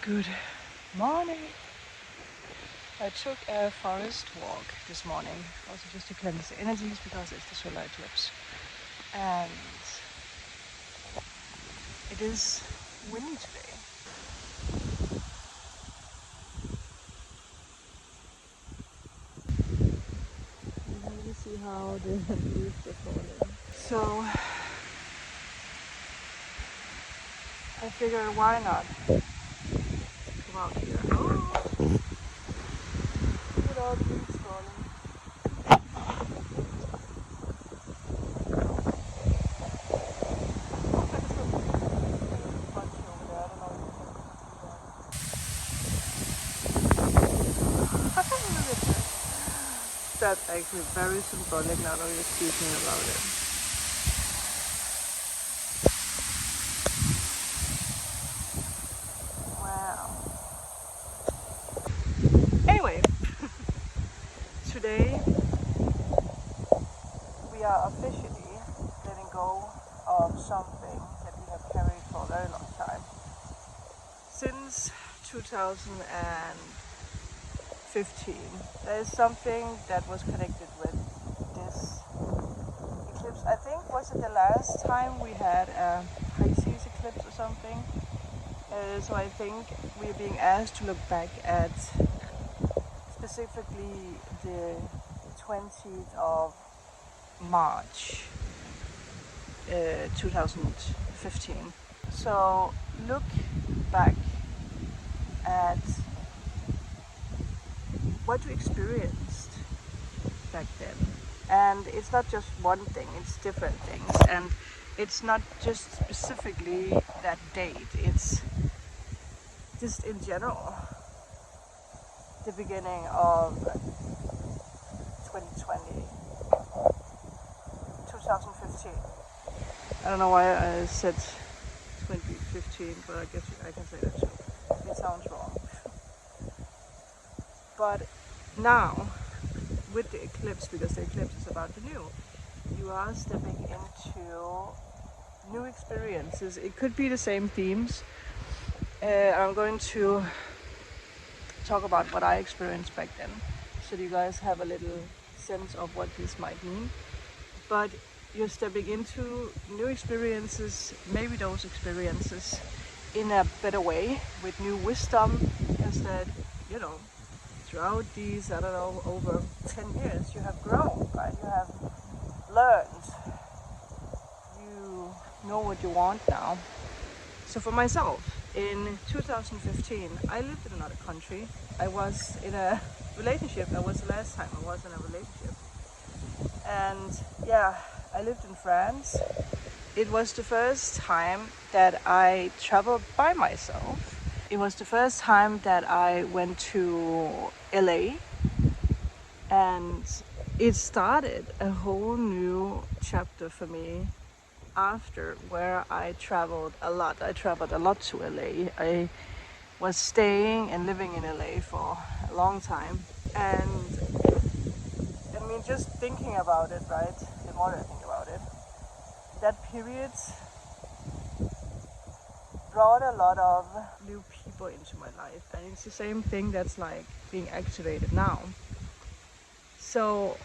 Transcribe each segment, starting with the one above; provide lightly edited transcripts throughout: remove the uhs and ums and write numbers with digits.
Good morning. I took a forest walk this morning, also just to cleanse the energies because it's the solar eclipse. And it is windy today. You can really see how the leaves are falling. So I figured, why not come out here? Oh, look at all the leaves falling. That's actually very symbolic now that we're speaking about it. Wow. Anyway, today we are officially letting go of something that we have carried for a very long time. Since 2015, there is something that was connected with this eclipse. I think, was it the last time we had a Pisces eclipse or something? So I think we're being asked to look back at specifically the 20th of March 2015. So look back at what you experienced back then. And it's not just one thing, it's different things. And it's not just specifically that date, it's just in general the beginning of 2020, 2015. I don't know why I said 2015, but I guess I can say that too. It sounds wrong. But now, with the eclipse, because the eclipse is about the new, you are stepping into new experiences. It could be the same themes. I'm going to talk about what I experienced back then, so you guys have a little sense of what this might mean. But you're stepping into new experiences, maybe those experiences in a better way, with new wisdom, instead, throughout these, over 10 years, you have grown, right? You have learned. You know what you want now. So for myself, in 2015, I lived in another country. I was in a relationship. That was the last time I was in a relationship. And yeah, I lived in France. It was the first time that I traveled by myself. It was the first time that I went to LA, and it started a whole new chapter for me after, where I traveled a lot. I traveled a lot to LA. I was staying and living in LA for a long time. And I mean, just thinking about it, right? The more I think about it, that period brought a lot of new people into my life, and it's the same thing that's like being activated now. So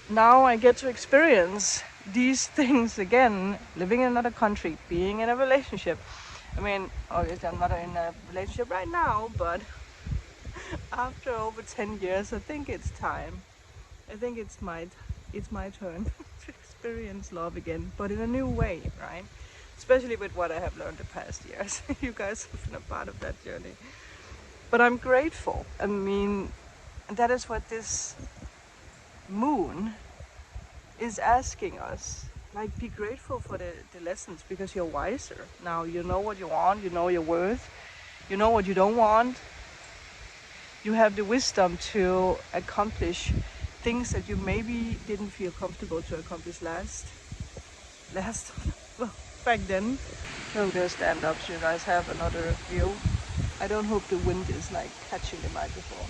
now I get to experience these things again, living in another country, being in a relationship. I mean, obviously I'm not in a relationship right now, but after over 10 years, I think it's time. I think it's my turn to experience love again, but in a new way, right? Especially with what I have learned the past years. You guys have been a part of that journey. But I'm grateful. I mean, that is what this moon is asking us. Like, be grateful for the lessons, because you're wiser. Now you know what you want, you know your worth, you know what you don't want. You have the wisdom to accomplish things that you maybe didn't feel comfortable to accomplish well, back then. I'm gonna stand up so you guys have another view. I don't hope the wind is like catching the microphone.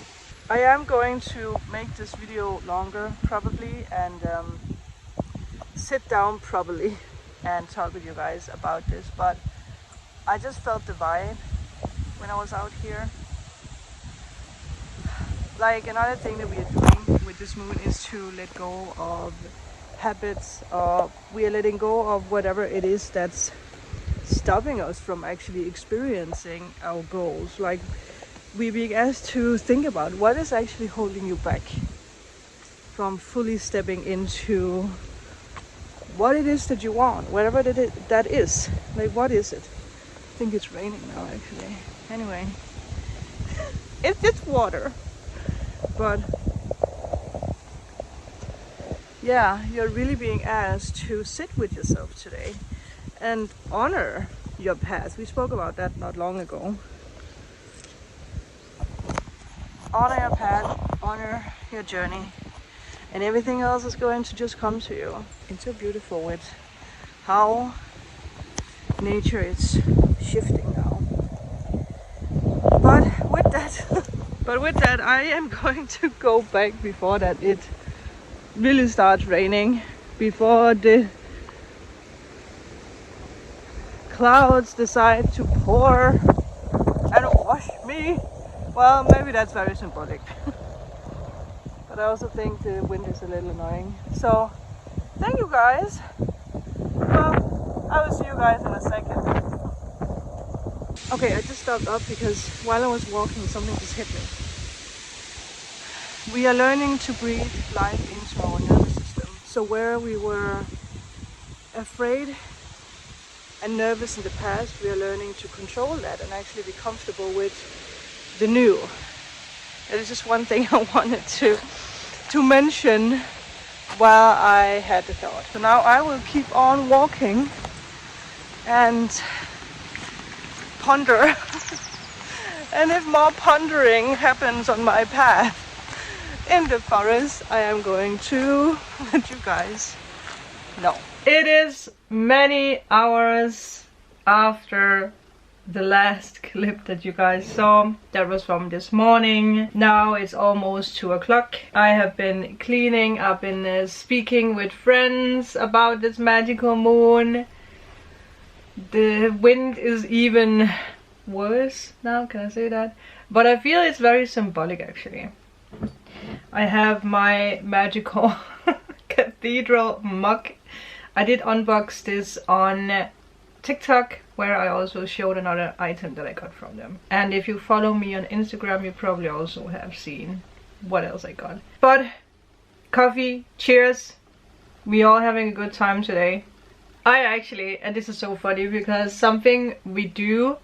I am going to make this video longer probably, and sit down probably and talk with you guys about this, but I just felt the vibe when I was out here. Like another thing that we are doing with this moon is to let go of habits, or we are letting go of whatever it is that's stopping us from actually experiencing our goals. Like we're being asked to think about what is actually holding you back from fully stepping into what it is that you want, whatever that is. Like what is it? I think it's raining now actually. Anyway, it's just water. But yeah, you're really being asked to sit with yourself today and honor your path. We spoke about that not long ago. Honor your path, honor your journey, and everything else is going to just come to you. It's so beautiful with how nature is shifting now. But with that, I am going to go back before that it really starts raining, before the clouds decide to pour and wash me. Well, maybe that's very symbolic. But I also think the wind is a little annoying. So, thank you guys. Well, I will see you guys in a second. Okay, I just stopped up because while I was walking, something just hit me. We are learning to breathe life into our nervous system. So where we were afraid and nervous in the past, we are learning to control that and actually be comfortable with the new. That is just one thing I wanted to mention while I had the thought. So now I will keep on walking and ponder. And if more pondering happens on my path in the forest, I am going to let you guys know. It is many hours after the last clip that you guys saw. That was from this morning. Now it's almost 2 o'clock. I have been cleaning, I've been speaking with friends about this magical moon. The wind is even worse now, can I say that? But I feel it's very symbolic actually. I have my magical cathedral mug. I did unbox this on TikTok, where I also showed another item that I got from them. And if you follow me on Instagram, you probably also have seen what else I got. But coffee, cheers. We all having a good time today. I actually, and this is so funny because something we do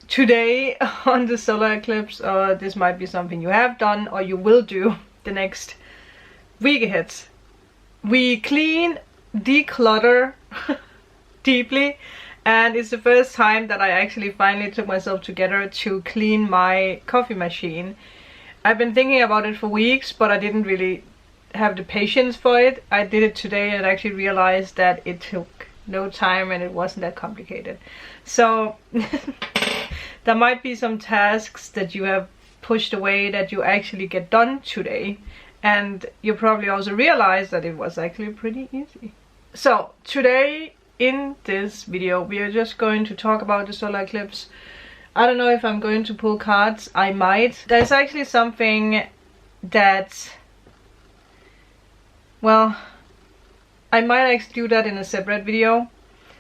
today on the solar eclipse, or this might be something you have done or you will do the next week ahead. We clean, declutter deeply, and it's the first time that I actually finally took myself together to clean my coffee machine. I've been thinking about it for weeks, but I didn't really have the patience for it. I did it today and actually realized that it took no time and it wasn't that complicated. So there might be some tasks that you have pushed away that you actually get done today, and you probably also realize that it was actually pretty easy. So today in this video we are just going to talk about the solar eclipse. I don't know if I'm going to pull cards. I might. There's actually something that, well, I might actually do that in a separate video,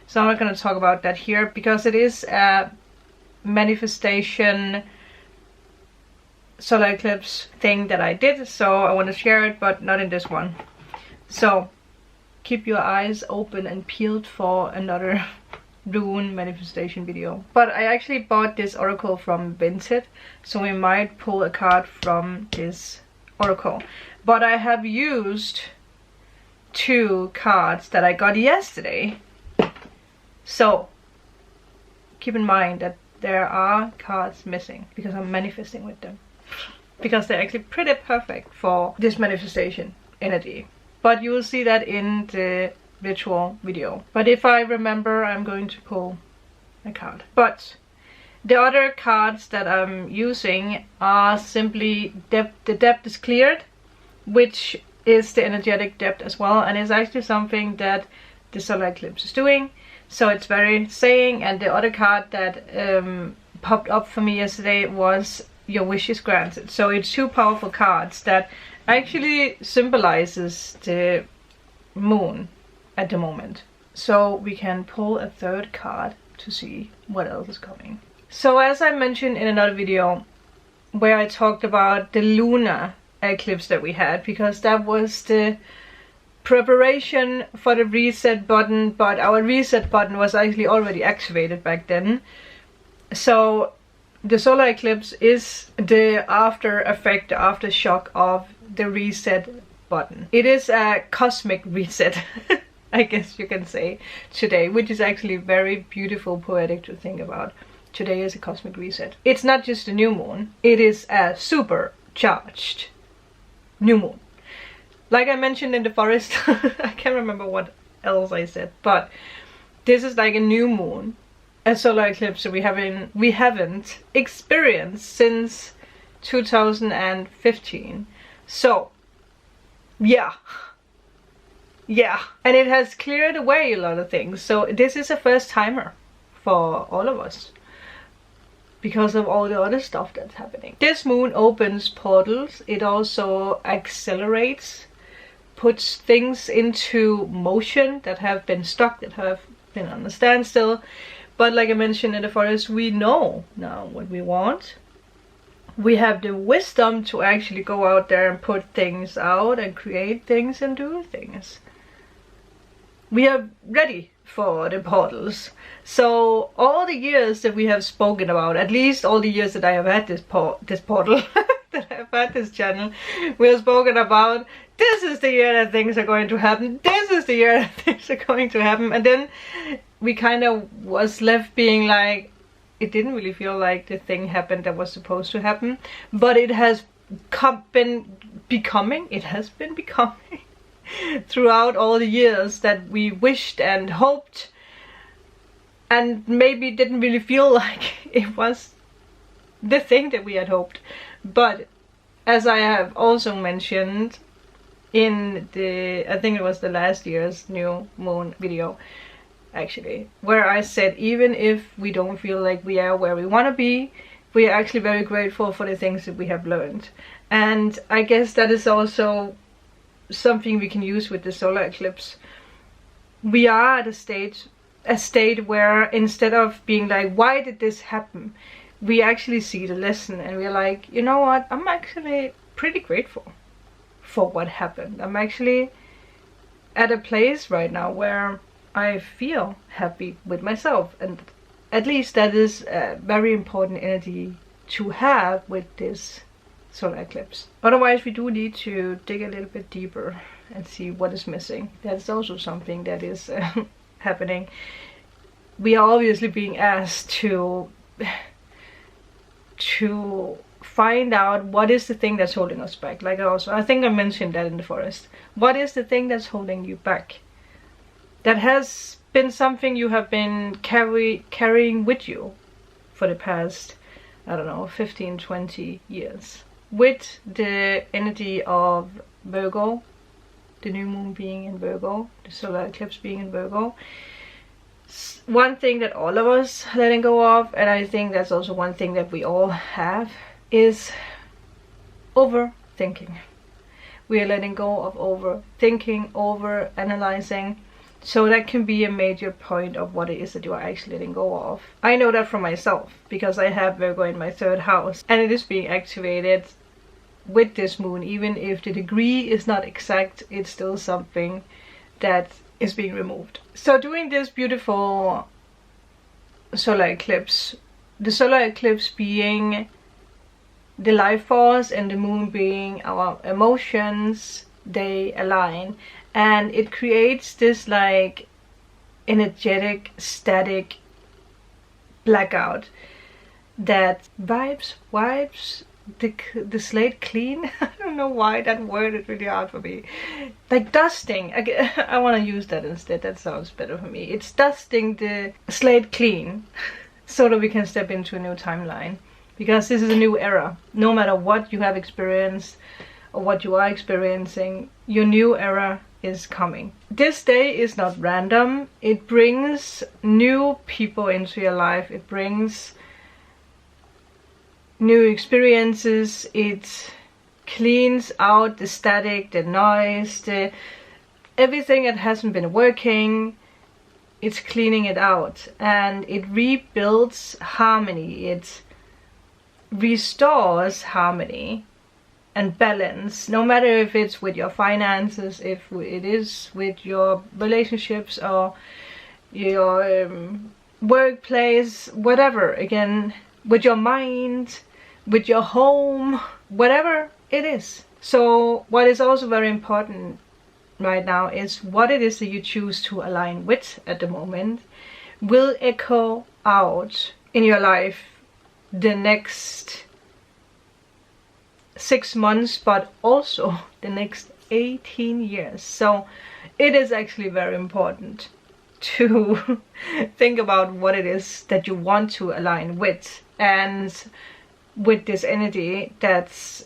so I'm not going to talk about that here because it is a manifestation solar eclipse thing that I did, so I want to share it, but not in this one. So keep your eyes open and peeled for another rune manifestation video. But I actually bought this oracle from Vinted, so we might pull a card from this oracle. But I have used 2 cards that I got yesterday, so keep in mind that there are cards missing because I'm manifesting with them, because they're actually pretty perfect for this manifestation energy. But you will see that in the ritual video. But if I remember, I'm going to pull a card. But the other cards that I'm using are simply depth. The depth is cleared, which is the energetic depth as well, and it's actually something that the solar eclipse is doing, so it's very saying. And the other card that popped up for me yesterday was your wish is granted. So it's two powerful cards that actually symbolizes the moon at the moment. So we can pull a third card to see what else is coming. So as I mentioned in another video where I talked about the lunar eclipse that we had, because that was the preparation for the reset button, but our reset button was actually already activated back then. So the solar eclipse is the after effect, the aftershock of the reset button. It is a cosmic reset, I guess you can say, today, which is actually very beautiful, poetic to think about. Today is a cosmic reset. It's not just a new moon, it is a supercharged new moon. Like I mentioned in the forest, I can't remember what else I said, but this is like a new moon, a solar eclipse that we haven't experienced since 2015. So yeah, and it has cleared away a lot of things. So this is a first timer for all of us because of all the other stuff that's happening. This moon opens portals. It also accelerates, puts things into motion that have been stuck, that have been on a standstill. But like I mentioned in the forest, we know now what we want. We have the wisdom to actually go out there and put things out and create things and do things. We are ready for the portals. So all the years that we have spoken about, at least all the years that I have had this portal, that I have had this channel, we have spoken about, this is the year that things are going to happen, this is the year that things are going to happen. And then we kind of was left being like, it didn't really feel like the thing happened that was supposed to happen, but it has been becoming throughout all the years that we wished and hoped, and maybe didn't really feel like it was the thing that we had hoped. But as I have also mentioned in the, I think it was the last year's new moon video actually, where I said even if we don't feel like we are where we want to be, we are actually very grateful for the things that we have learned. And I guess that is also something we can use with the solar eclipse. We are at a state where instead of being like, why did this happen, we actually see the lesson and we're like, you know what, I'm actually pretty grateful for what happened. I'm actually at a place right now where I feel happy with myself, and at least that is a very important energy to have with this solar eclipse. Otherwise we do need to dig a little bit deeper and see what is missing. That's also something that is happening. We are obviously being asked to find out what is the thing that's holding us back. Like I think I mentioned that in the forest. What is the thing that's holding you back? That has been something you have been carrying with you for the past, I don't know, 15, 20 years. With the energy of Virgo, the new moon being in Virgo, the solar eclipse being in Virgo, one thing that all of us are letting go of, and I think that's also one thing that we all have, is overthinking. We are letting go of overthinking, over-analyzing. So that can be a major point of what it is that you are actually letting go of. I know that from myself, because I have Virgo in my 3rd house, and it is being activated with this moon. Even if the degree is not exact, it's still something that is being removed. So during this beautiful solar eclipse, the solar eclipse being the life force and the moon being our emotions, they align. And it creates this like energetic, static blackout that wipes the slate clean. I don't know why that word is really hard for me. Like dusting. I want to use that instead. That sounds better for me. It's dusting the slate clean so that we can step into a new timeline. Because this is a new era. No matter what you have experienced or what you are experiencing, your new era is coming. This day is not random. It brings new people into your life. It brings new experiences. It cleans out the static, the noise, everything that hasn't been working. It's cleaning it out, and it rebuilds harmony. It restores harmony and balance, no matter if it's with your finances, if it is with your relationships or your workplace, whatever, again, with your mind, with your home, whatever it is. So what is also very important right now is what it is that you choose to align with at the moment will echo out in your life the next 6 months, but also the next 18 years. So it is actually very important to think about what it is that you want to align with, and with this energy that's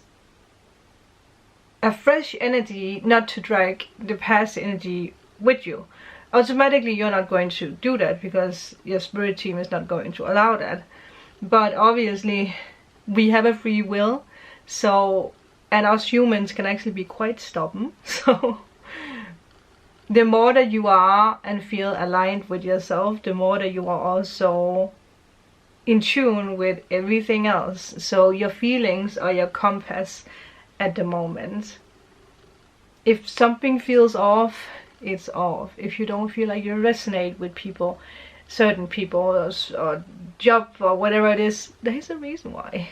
a fresh energy, not to drag the past energy with you. Automatically you're not going to do that because your spirit team is not going to allow that. But obviously we have a free will, so, and us humans can actually be quite stubborn. So the more that you are and feel aligned with yourself, the more that you are also in tune with everything else. So your feelings are your compass at the moment. If something feels off, it's off. If you don't feel like you resonate with people, certain people, or job, or whatever it is, there's a reason why.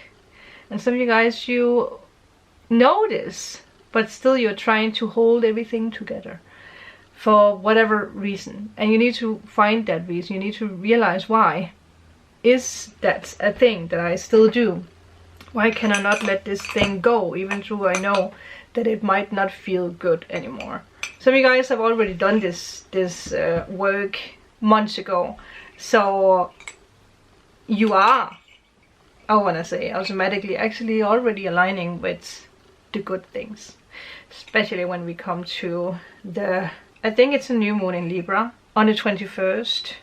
And some of you guys, you know this, but still you're trying to hold everything together for whatever reason. And you need to find that reason. You need to realize, why is that a thing that I still do? Why can I not let this thing go, even though I know that it might not feel good anymore? Some of you guys have already done this work months ago. So you are, I want to say, automatically actually already aligning with the good things. Especially when we come to the, I think it's a new moon in Libra on the 21st.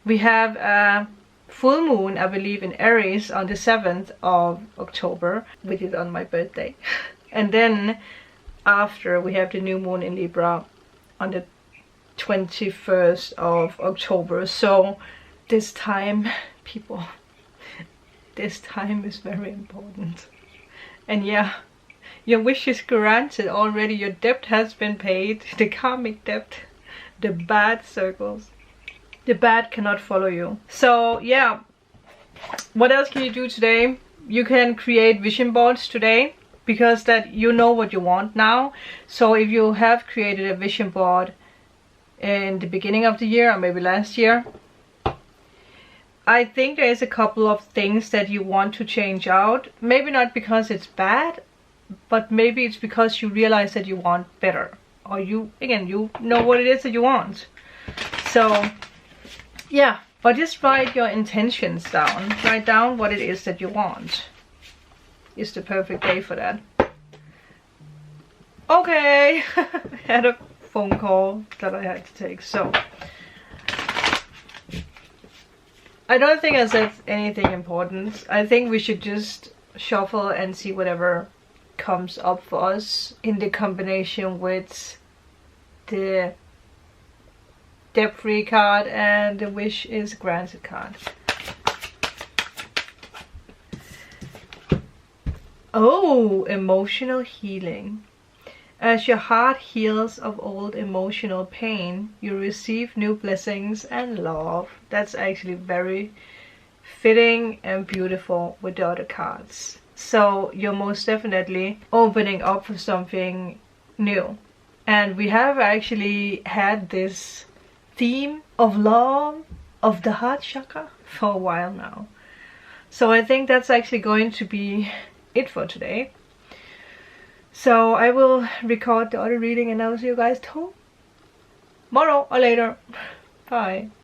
We have a full moon, I believe, in Aries on the 7th of October, which is on my birthday. And then after we have the new moon in Libra on the 21st of October. So this time, people, this time is very important. And yeah, your wish is granted already. Your debt has been paid, the karmic debt, the bad circles. The bad cannot follow you. So yeah, what else can you do today? You can create vision boards today, because that you know what you want now. So if you have created a vision board in the beginning of the year or maybe last year, I think there is a couple of things that you want to change out. Maybe not because it's bad, but maybe it's because you realize that you want better, or you know what it is that you want. So yeah, but just write your intentions down. Write down what it is that you want. It's the perfect day for that. Okay, I had a phone call that I had to take, so I don't think I said anything important. I think we should just shuffle and see whatever comes up for us in the combination with the debt-free card and the wish is granted card. Oh, emotional healing. As your heart heals of old emotional pain, you receive new blessings and love. That's actually very fitting and beautiful with the other cards. So you're most definitely opening up for something new. And we have actually had this theme of love, of the heart chakra, for a while now. So I think that's actually going to be it for today. So I will record the other reading and I'll see you guys tomorrow or later. Bye.